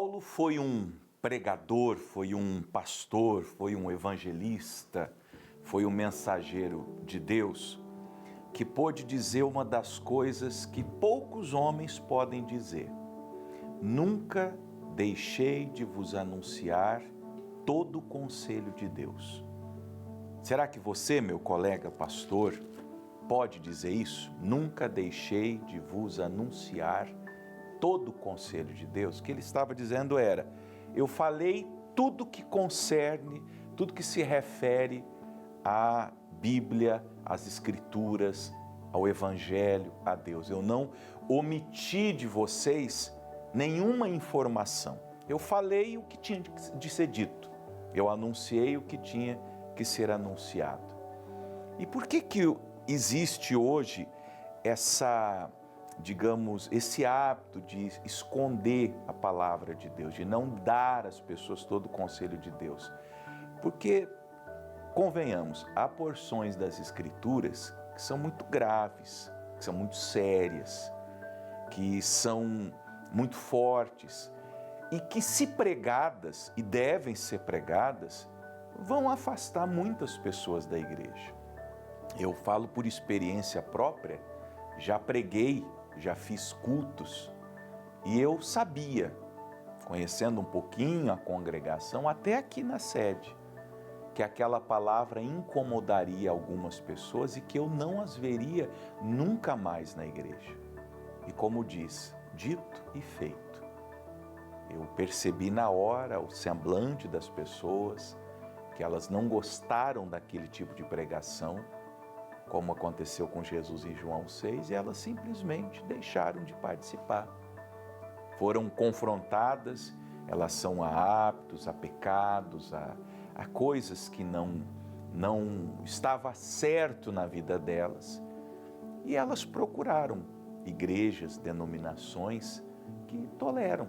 Paulo foi um pregador, foi um pastor, foi um evangelista, foi um mensageiro de Deus, que pôde dizer uma das coisas que poucos homens podem dizer: nunca deixei de vos anunciar todo o conselho de Deus. Será que você, meu colega pastor, pode dizer isso? Nunca deixei de vos anunciar todo o conselho de Deus. O que ele estava dizendo era: eu falei tudo que concerne, tudo que se refere à Bíblia, às Escrituras, ao Evangelho, a Deus. Eu não omiti de vocês nenhuma informação. Eu falei o que tinha de ser dito. Eu anunciei o que tinha que ser anunciado. E por que existe hoje esse hábito de esconder a palavra de Deus, de não dar às pessoas todo o conselho de Deus? Porque, convenhamos, há porções das Escrituras que são muito graves, que são muito sérias, que são muito fortes e que, se pregadas, e devem ser pregadas, vão afastar muitas pessoas da igreja. Eu falo por experiência própria, já preguei, já fiz cultos e eu sabia, conhecendo um pouquinho a congregação, até aqui na sede, que aquela palavra incomodaria algumas pessoas e que eu não as veria nunca mais na igreja. E como diz, dito e feito. Eu percebi na hora o semblante das pessoas, que elas não gostaram daquele tipo de pregação, como aconteceu com Jesus em João 6, e elas simplesmente deixaram de participar. Foram confrontadas, elas são a hábitos, a pecados, a coisas que não estava certo na vida delas, e elas procuraram igrejas, denominações que toleram.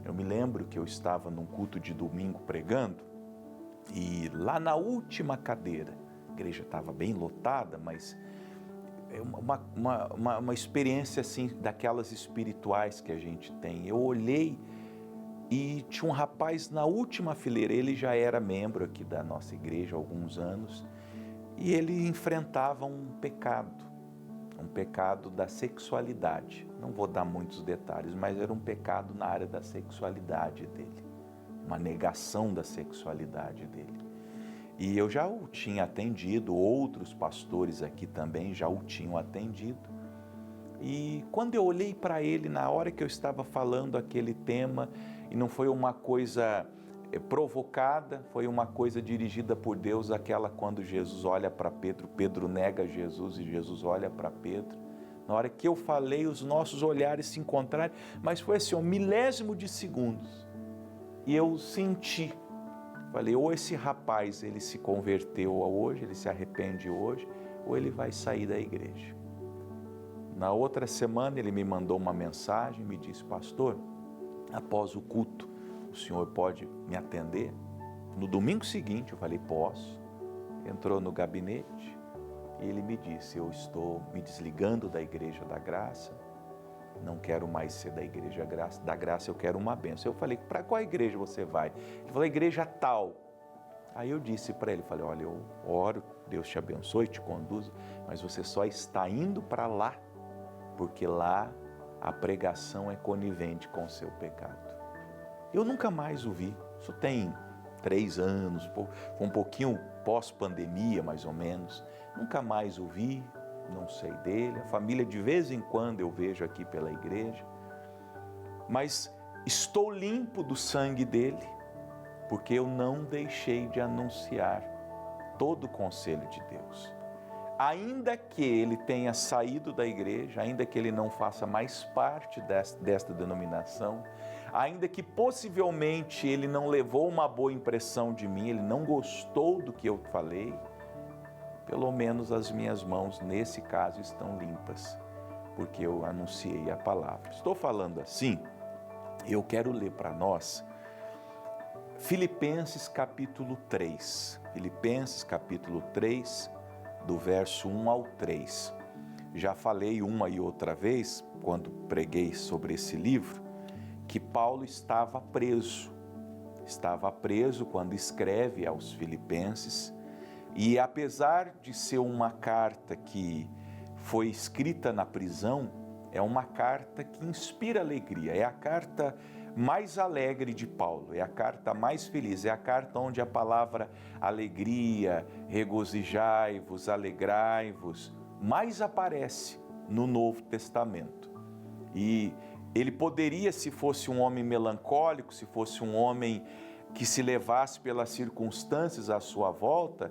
Eu me lembro que eu estava num culto de domingo pregando, e lá na última cadeira, a igreja estava bem lotada, mas é uma experiência assim, daquelas espirituais que a gente tem. Eu olhei e tinha um rapaz na última fileira, ele já era membro aqui da nossa igreja há alguns anos, e ele enfrentava um pecado da sexualidade. Não vou dar muitos detalhes, mas era um pecado na área da sexualidade dele, uma negação da sexualidade dele. E eu já o tinha atendido, outros pastores aqui também já o tinham atendido. E quando eu olhei para ele, na hora que eu estava falando aquele tema, e não foi uma coisa provocada, foi uma coisa dirigida por Deus, aquela quando Jesus olha para Pedro, Pedro nega Jesus e Jesus olha para Pedro. Na hora que eu falei, os nossos olhares se encontraram, mas foi assim, um milésimo de segundos. E eu senti, falei, ou esse rapaz, ele se converteu hoje, ele se arrepende hoje, ou ele vai sair da igreja. Na outra semana ele me mandou uma mensagem, me disse: pastor, após o culto, o senhor pode me atender? No domingo seguinte eu falei: posso. Entrou no gabinete e ele me disse: eu estou me desligando da Igreja da Graça, não quero mais ser da Igreja da Graça, eu quero uma bênção. Eu falei: para qual igreja você vai? Ele falou: igreja tal. Aí eu disse para ele, falei: olha, eu oro, Deus te abençoe, te conduza, mas você só está indo para lá porque lá a pregação é conivente com o seu pecado. Eu nunca mais o vi, isso tem 3 anos, foi um pouquinho pós-pandemia mais ou menos, nunca mais o vi, não sei dele, a família de vez em quando eu vejo aqui pela igreja, mas estou limpo do sangue dele, porque eu não deixei de anunciar todo o conselho de Deus. Ainda que ele tenha saído da igreja, ainda que ele não faça mais parte desta denominação, ainda que possivelmente ele não levou uma boa impressão de mim, ele não gostou do que eu falei, pelo menos as minhas mãos, nesse caso, estão limpas, porque eu anunciei a palavra. Estou falando assim, eu quero ler para nós Filipenses capítulo 3. Filipenses capítulo 3, do verso 1 ao 3. Já falei uma e outra vez, quando preguei sobre esse livro, que Paulo estava preso. Estava preso quando escreve aos Filipenses, e apesar de ser uma carta que foi escrita na prisão, é uma carta que inspira alegria, é a carta mais alegre de Paulo, é a carta mais feliz, é a carta onde a palavra alegria, regozijai-vos, alegrai-vos, mais aparece no Novo Testamento. E ele poderia, se fosse um homem melancólico, se fosse um homem que se levasse pelas circunstâncias à sua volta,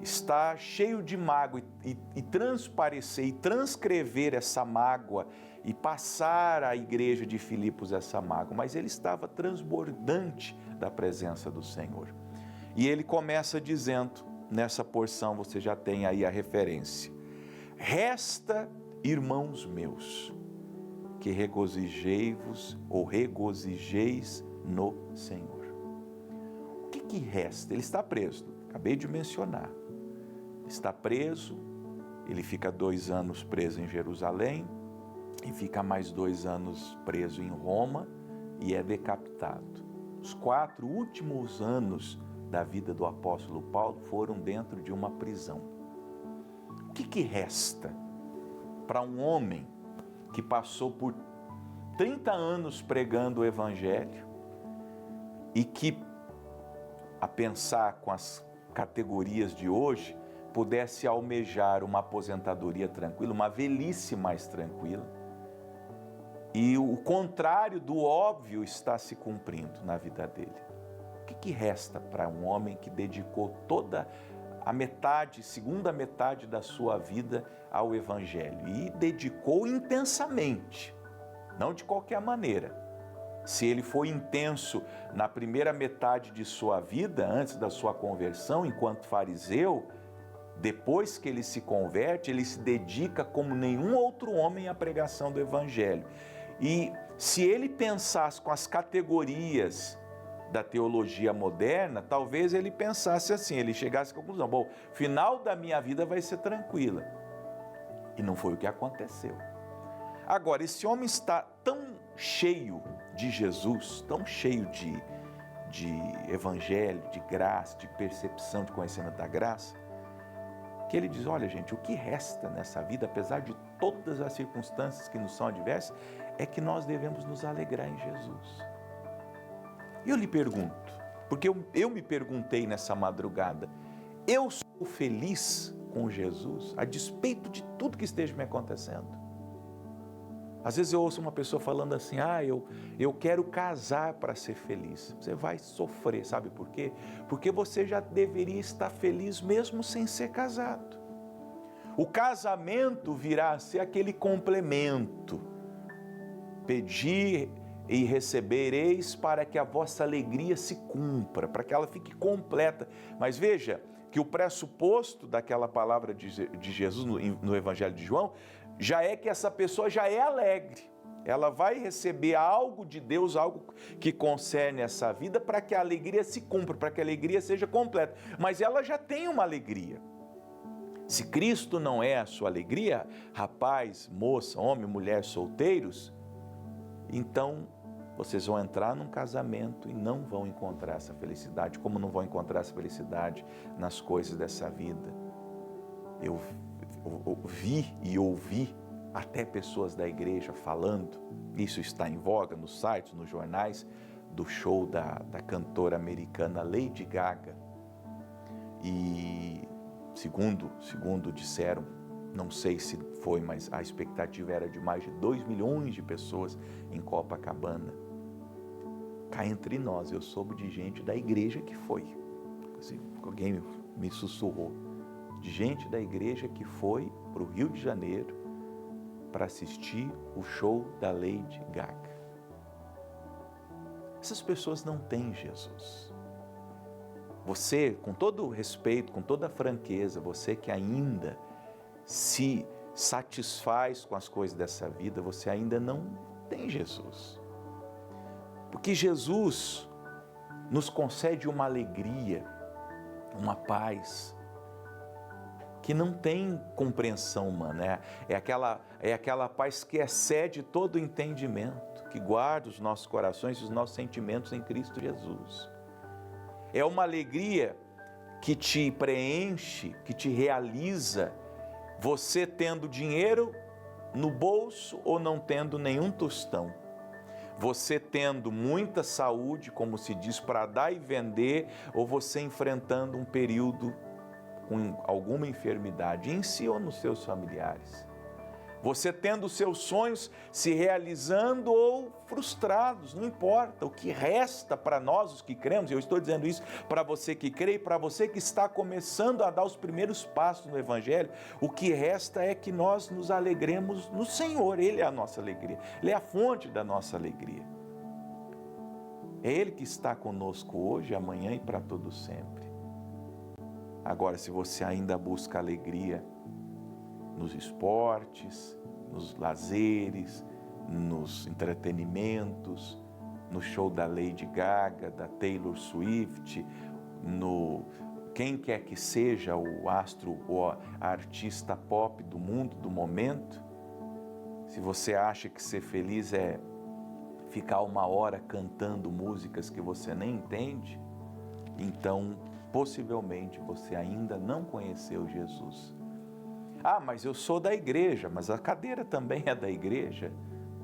está cheio de mágoa e transparecer e transcrever essa mágoa e passar à igreja de Filipos essa mágoa, mas ele estava transbordante da presença do Senhor. E ele começa dizendo, nessa porção você já tem aí a referência: resta, irmãos meus, que regozijei-vos ou regozijeis no Senhor. O que resta? Ele está preso, acabei de mencionar. Está preso, ele fica 2 anos preso em Jerusalém e fica mais 2 anos preso em Roma e é decapitado. Os 4 últimos anos da vida do apóstolo Paulo foram dentro de uma prisão. O que resta para um homem que passou por 30 anos pregando o Evangelho e que, a pensar com as categorias de hoje, pudesse almejar uma aposentadoria tranquila, uma velhice mais tranquila, e o contrário do óbvio está se cumprindo na vida dele? O que resta para um homem que dedicou toda a segunda metade da sua vida ao Evangelho e dedicou intensamente, não de qualquer maneira? Se ele foi intenso na primeira metade de sua vida, antes da sua conversão, enquanto fariseu, depois que ele se converte, ele se dedica como nenhum outro homem à pregação do Evangelho. E se ele pensasse com as categorias da teologia moderna, talvez ele pensasse assim, ele chegasse à conclusão: bom, final da minha vida vai ser tranquila. E não foi o que aconteceu. Agora, esse homem está tão cheio de Jesus, tão cheio de Evangelho, de graça, de percepção, de conhecimento da graça, que ele diz: olha, gente, o que resta nessa vida, apesar de todas as circunstâncias que nos são adversas, é que nós devemos nos alegrar em Jesus. E eu lhe pergunto, porque eu me perguntei nessa madrugada: eu sou feliz com Jesus, a despeito de tudo que esteja me acontecendo? Às vezes eu ouço uma pessoa falando assim: eu quero casar para ser feliz. Você vai sofrer, sabe por quê? Porque você já deveria estar feliz mesmo sem ser casado. O casamento virá a ser aquele complemento. Pedi e recebereis para que a vossa alegria se cumpra, para que ela fique completa. Mas veja que o pressuposto daquela palavra de Jesus no Evangelho de João já é que essa pessoa já é alegre. Ela vai receber algo de Deus, algo que concerne essa vida, para que a alegria se cumpra, para que a alegria seja completa. Mas ela já tem uma alegria. Se Cristo não é a sua alegria, rapaz, moça, homem, mulher, solteiros, então vocês vão entrar num casamento e não vão encontrar essa felicidade, como não vão encontrar essa felicidade nas coisas dessa vida. Eu vi e ouvi até pessoas da igreja falando, isso está em voga nos sites, nos jornais, do show da cantora americana Lady Gaga. E segundo disseram, não sei se foi, mas a expectativa era de mais de 2 milhões de pessoas em Copacabana. Cá entre nós, eu soube de gente da igreja que foi. Assim, alguém me sussurrou. De gente da igreja que foi para o Rio de Janeiro para assistir o show da Lady Gaga. Essas pessoas não têm Jesus. Você, com todo o respeito, com toda a franqueza, você que ainda se satisfaz com as coisas dessa vida, você ainda não tem Jesus. Porque Jesus nos concede uma alegria, uma paz, que não tem compreensão humana, é aquela paz que excede todo entendimento, que guarda os nossos corações e os nossos sentimentos em Cristo Jesus. É uma alegria que te preenche, que te realiza, você tendo dinheiro no bolso ou não tendo nenhum tostão. Você tendo muita saúde, como se diz, para dar e vender, ou você enfrentando um período com alguma enfermidade em si ou nos seus familiares. Você tendo os seus sonhos se realizando ou frustrados, não importa. O que resta para nós, os que cremos, eu estou dizendo isso para você que crê e para você que está começando a dar os primeiros passos no Evangelho, o que resta é que nós nos alegremos no Senhor. Ele é a nossa alegria, Ele é a fonte da nossa alegria. É Ele que está conosco hoje, amanhã e para todo sempre. Agora, se você ainda busca alegria nos esportes, nos lazeres, nos entretenimentos, no show da Lady Gaga, da Taylor Swift, no quem quer que seja o astro ou a artista pop do mundo, do momento, se você acha que ser feliz é ficar 1 hora cantando músicas que você nem entende, então possivelmente você ainda não conheceu Jesus. Ah, mas eu sou da igreja, mas a cadeira também é da igreja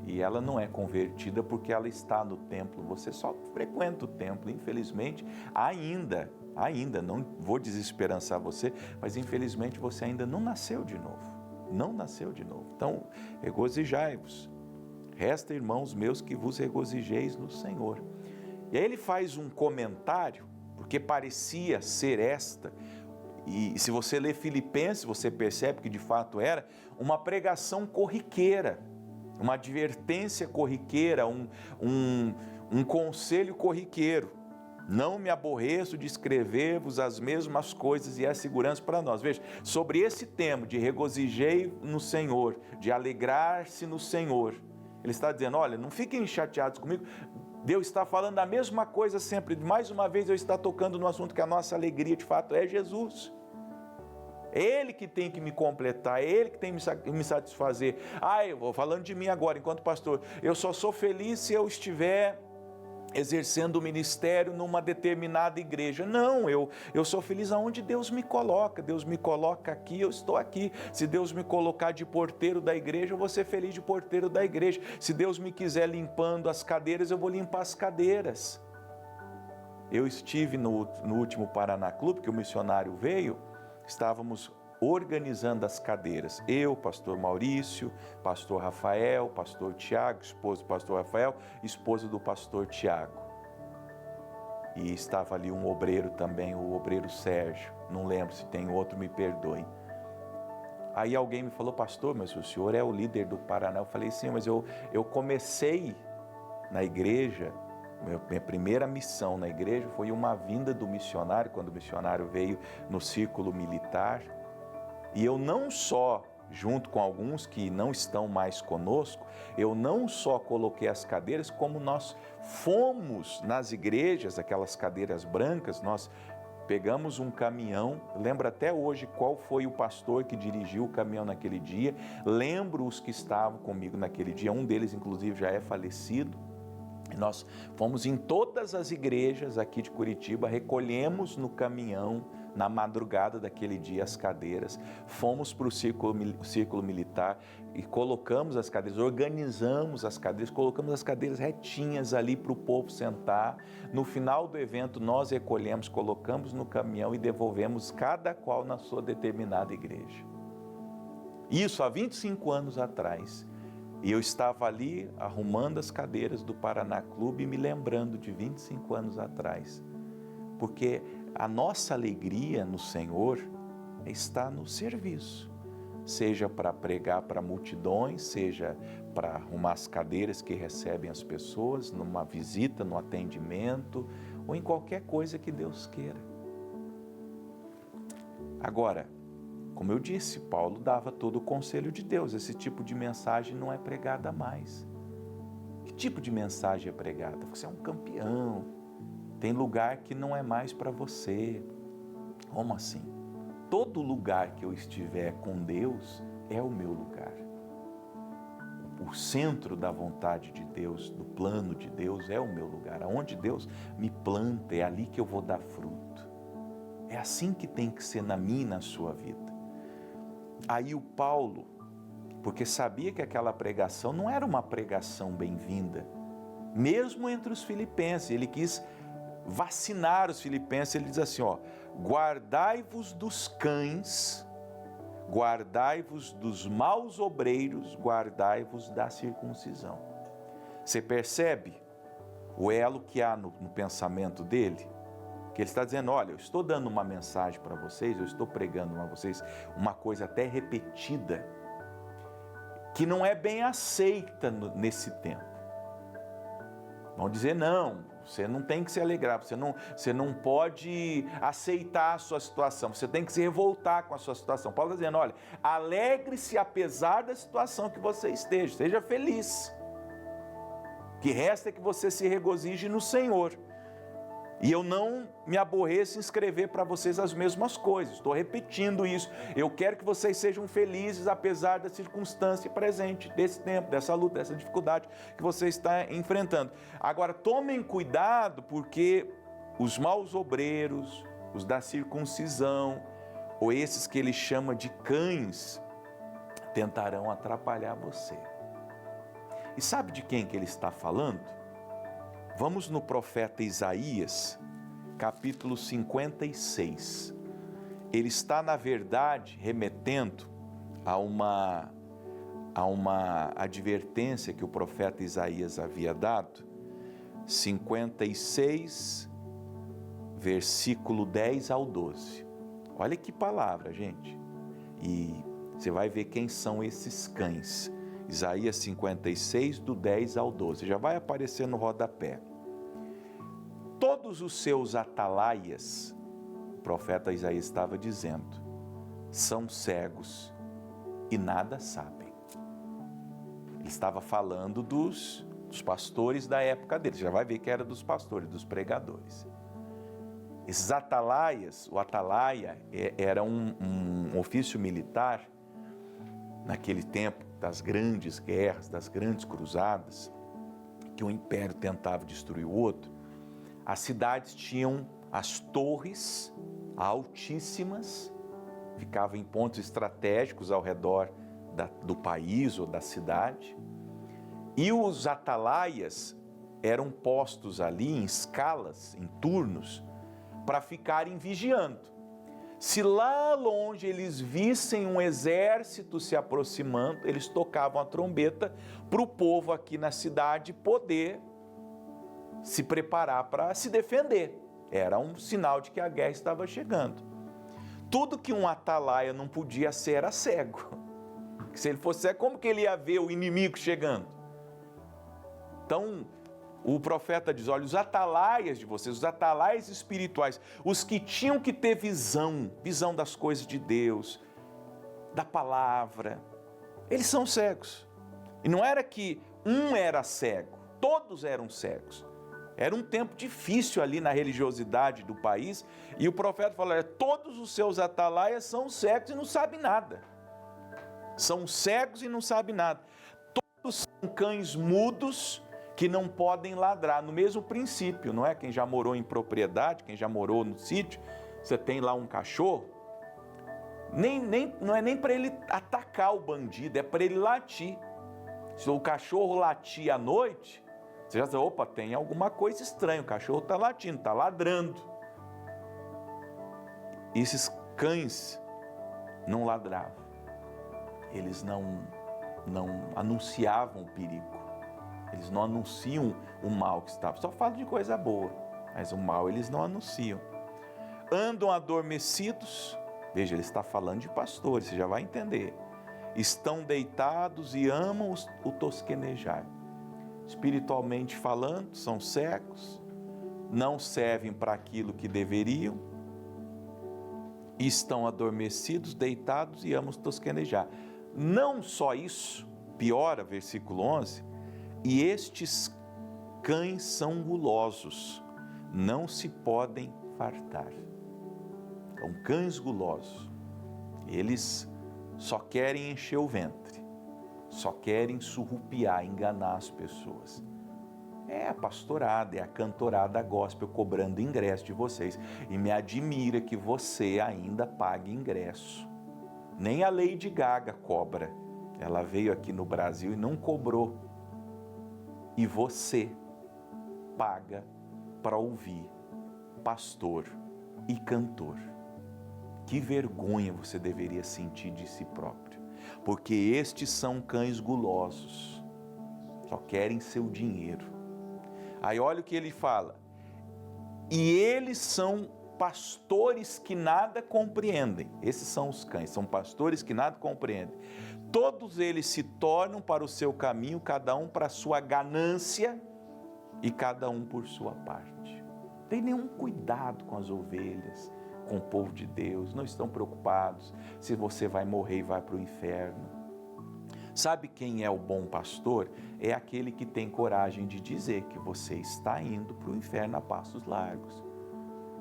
e ela não é convertida porque ela está no templo. Você só frequenta o templo, infelizmente, ainda, não vou desesperançar você, mas infelizmente você ainda não nasceu de novo. Não nasceu de novo. Então, regozijai-vos. Resta, irmãos meus, que vos regozijeis no Senhor. E aí ele faz um comentário, porque parecia ser esta. E se você lê Filipenses, você percebe que de fato era uma pregação corriqueira, uma advertência corriqueira, um conselho corriqueiro. Não me aborreço de escrever-vos as mesmas coisas e é segurança para nós. Veja, sobre esse tema de regozijei no Senhor, de alegrar-se no Senhor, ele está dizendo, olha, não fiquem chateados comigo, Deus está falando a mesma coisa sempre. Mais uma vez eu estou tocando no assunto que a nossa alegria de fato é Jesus. É Ele que tem que me completar, é Ele que tem que me satisfazer. Eu vou falando de mim agora, enquanto pastor. Eu só sou feliz se eu estiver exercendo o ministério numa determinada igreja. Não, eu sou feliz aonde Deus me coloca. Deus me coloca aqui, eu estou aqui. Se Deus me colocar de porteiro da igreja, eu vou ser feliz de porteiro da igreja. Se Deus me quiser limpando as cadeiras, eu vou limpar as cadeiras. Eu estive no último Paraná Clube, que o missionário veio, estávamos organizando as cadeiras. Eu, pastor Maurício, pastor Rafael, pastor Tiago, esposa do pastor Rafael, esposa do pastor Tiago. E estava ali um obreiro também, o obreiro Sérgio. Não lembro se tem outro, me perdoe. Aí alguém me falou, pastor, mas o senhor é o líder do Paraná. Eu falei, sim, mas eu comecei na igreja, minha primeira missão na igreja foi uma vinda do missionário, quando o missionário veio no círculo militar. E eu não só, junto com alguns que não estão mais conosco, eu não só coloquei as cadeiras, como nós fomos nas igrejas, aquelas cadeiras brancas, nós pegamos um caminhão, lembro até hoje qual foi o pastor que dirigiu o caminhão naquele dia, lembro os que estavam comigo naquele dia, um deles inclusive já é falecido. Nós fomos em todas as igrejas aqui de Curitiba, recolhemos no caminhão, na madrugada daquele dia, as cadeiras, fomos para o círculo militar e colocamos as cadeiras, organizamos as cadeiras, colocamos as cadeiras retinhas ali para o povo sentar. No final do evento, nós recolhemos, colocamos no caminhão e devolvemos cada qual na sua determinada igreja. Isso há 25 anos atrás. E eu estava ali arrumando as cadeiras do Paraná Clube e me lembrando de 25 anos atrás. Porque a nossa alegria no Senhor está no serviço. Seja para pregar para multidões, seja para arrumar as cadeiras que recebem as pessoas, numa visita, no atendimento, ou em qualquer coisa que Deus queira. Agora, como eu disse, Paulo dava todo o conselho de Deus. Esse tipo de mensagem não é pregada mais. Que tipo de mensagem é pregada? Você é um campeão. Tem lugar que não é mais para você. Como assim? todo lugar que eu estiver com Deus é o meu lugar. O centro da vontade de Deus, do plano de Deus é o meu lugar. Aonde Deus me planta, é ali que eu vou dar fruto. É assim que tem que ser na minha e na sua vida. Aí o Paulo, porque sabia que aquela pregação não era uma pregação bem-vinda, mesmo entre os filipenses, ele quis vacinar os filipenses, ele diz assim, guardai-vos dos cães, guardai-vos dos maus obreiros, guardai-vos da circuncisão. Você percebe o elo que há no pensamento dele? Que ele está dizendo, olha, eu estou dando uma mensagem para vocês, eu estou pregando a vocês uma coisa até repetida, que não é bem aceita nesse tempo. Vão dizer, não, você não tem que se alegrar, você não pode aceitar a sua situação, você tem que se revoltar com a sua situação. Paulo está dizendo, olha, alegre-se apesar da situação que você esteja, seja feliz. O que resta é que você se regozije no Senhor. E eu não me aborreço em escrever para vocês as mesmas coisas, estou repetindo isso. Eu quero que vocês sejam felizes apesar da circunstância presente, desse tempo, dessa luta, dessa dificuldade que você está enfrentando. Agora, tomem cuidado, porque os maus obreiros, os da circuncisão, ou esses que ele chama de cães, tentarão atrapalhar você. E sabe de quem que ele está falando? Vamos no profeta Isaías, capítulo 56. Ele está, na verdade, remetendo a uma advertência que o profeta Isaías havia dado. 56, versículo 10 ao 12. Olha que palavra, gente. E você vai ver quem são esses cães. Isaías 56, do 10 ao 12, já vai aparecer no rodapé. Todos os seus atalaias, o profeta Isaías estava dizendo, são cegos e nada sabem. Ele estava falando dos pastores da época dele, já vai ver que era dos pastores, dos pregadores. Esses atalaias, o atalaia era um ofício militar, naquele tempo das grandes guerras, das grandes cruzadas, que um império tentava destruir o outro. As cidades tinham as torres altíssimas, ficavam em pontos estratégicos ao redor do país ou da cidade, e os atalaias eram postos ali em escalas, em turnos, para ficarem vigiando. Se lá longe eles vissem um exército se aproximando, eles tocavam a trombeta para o povo aqui na cidade poder se preparar para se defender. Era um sinal de que a guerra estava chegando. Tudo que um atalaia não podia ser era cego. Se ele fosse cego, como que ele ia ver o inimigo chegando? Então, o profeta diz, olha, os atalaias de vocês, os atalaias espirituais, os que tinham que ter visão das coisas de Deus, da palavra, eles são cegos. E não era que um era cego, todos eram cegos. Era um tempo difícil ali na religiosidade do país, e o profeta falou, todos os seus atalaias são cegos e não sabem nada. São cegos e não sabem nada. Todos são cães mudos, que não podem ladrar, no mesmo princípio, não é? Quem já morou em propriedade, quem já morou no sítio, você tem lá um cachorro, não é nem para ele atacar o bandido, é para ele latir. Se o cachorro latir à noite, você já diz, opa, tem alguma coisa estranha, o cachorro está latindo, está ladrando. E esses cães não ladravam, eles não anunciavam o perigo. Eles não anunciam o mal que estava, só falam de coisa boa, mas o mal eles não anunciam. Andam adormecidos, veja, ele está falando de pastores, você já vai entender. Estão deitados e amam o tosquenejar. Espiritualmente falando, são cegos, não servem para aquilo que deveriam, estão adormecidos, deitados e amam tosquenejar. Não só isso, piora, versículo 11, e estes cães são gulosos, não se podem fartar. São cães gulosos. Eles só querem encher o ventre, só querem surrupiar, enganar as pessoas. É a pastorada, é a cantorada gospel cobrando ingresso de vocês. E me admira que você ainda pague ingresso. Nem a Lady Gaga cobra. Ela veio aqui no Brasil e não cobrou. E você paga para ouvir pastor e cantor. Que vergonha você deveria sentir de si próprio. Porque estes são cães gulosos. Só querem seu dinheiro. Aí olha o que ele fala. E eles são pastores que nada compreendem. Esses são os cães, são pastores que nada compreendem. Todos eles se tornam para o seu caminho, cada um para a sua ganância e cada um por sua parte. Não tem nenhum cuidado com as ovelhas, com o povo de Deus, não estão preocupados se você vai morrer e vai para o inferno. Sabe quem é o bom pastor? É aquele que tem coragem de dizer que você está indo para o inferno a passos largos.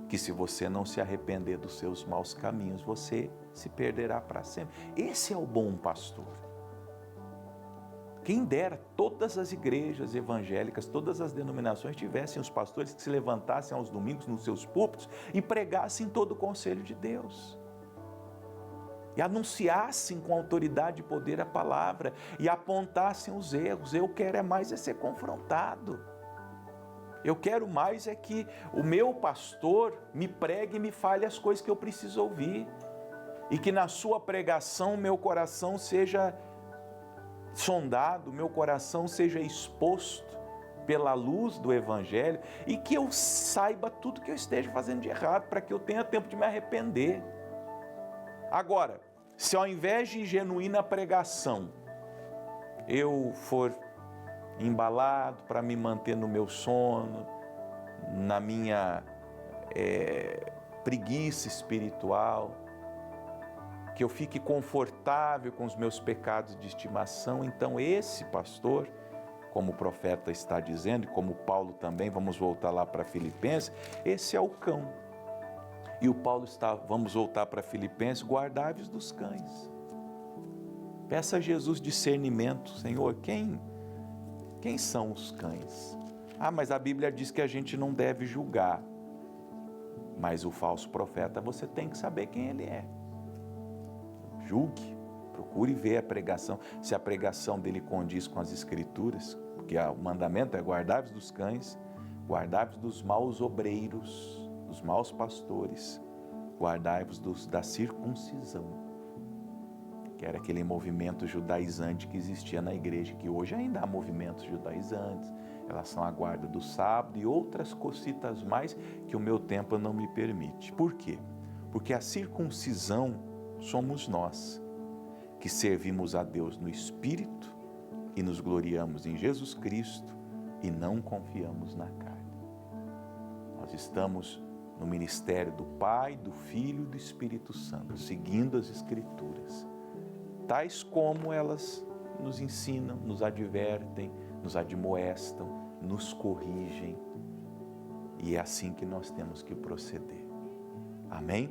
Que se você não se arrepender dos seus maus caminhos, você se perderá para sempre. Esse é o bom pastor. Quem dera todas as igrejas evangélicas, todas as denominações tivessem os pastores que se levantassem aos domingos nos seus púlpitos e pregassem todo o conselho de Deus. E anunciassem com autoridade e poder a palavra e apontassem os erros. Eu quero mais ser confrontado. Eu quero mais que o meu pastor me pregue e me fale as coisas que eu preciso ouvir. E que na sua pregação meu coração seja sondado, meu coração seja exposto pela luz do Evangelho e que eu saiba tudo que eu esteja fazendo de errado para que eu tenha tempo de me arrepender. Agora, se ao invés de genuína pregação, eu for embalado para me manter no meu sono, na minha preguiça espiritual, que eu fique confortável com os meus pecados de estimação, então esse pastor, como o profeta está dizendo, e como Paulo também, vamos voltar lá para Filipenses, esse é o cão. E o Paulo está, vamos voltar para Filipenses, guardai-vos dos cães. Peça a Jesus discernimento, Senhor, quem são os cães? Mas a Bíblia diz que a gente não deve julgar. Mas o falso profeta, você tem que saber quem ele é. Julgue, procure ver a pregação, se a pregação dele condiz com as Escrituras, porque o mandamento é guardai-vos dos cães, guardai-vos dos maus obreiros, dos maus pastores, guardai-vos da circuncisão, que era aquele movimento judaizante que existia na igreja, que hoje ainda há movimentos judaizantes, relação à guarda do sábado e outras cositas mais que o meu tempo não me permite. Por quê? Porque a circuncisão somos nós, que servimos a Deus no Espírito e nos gloriamos em Jesus Cristo e não confiamos na carne. Nós estamos no ministério do Pai, do Filho e do Espírito Santo, seguindo as Escrituras, tais como elas nos ensinam, nos advertem, nos admoestam, nos corrigem, e é assim que nós temos que proceder. Amém?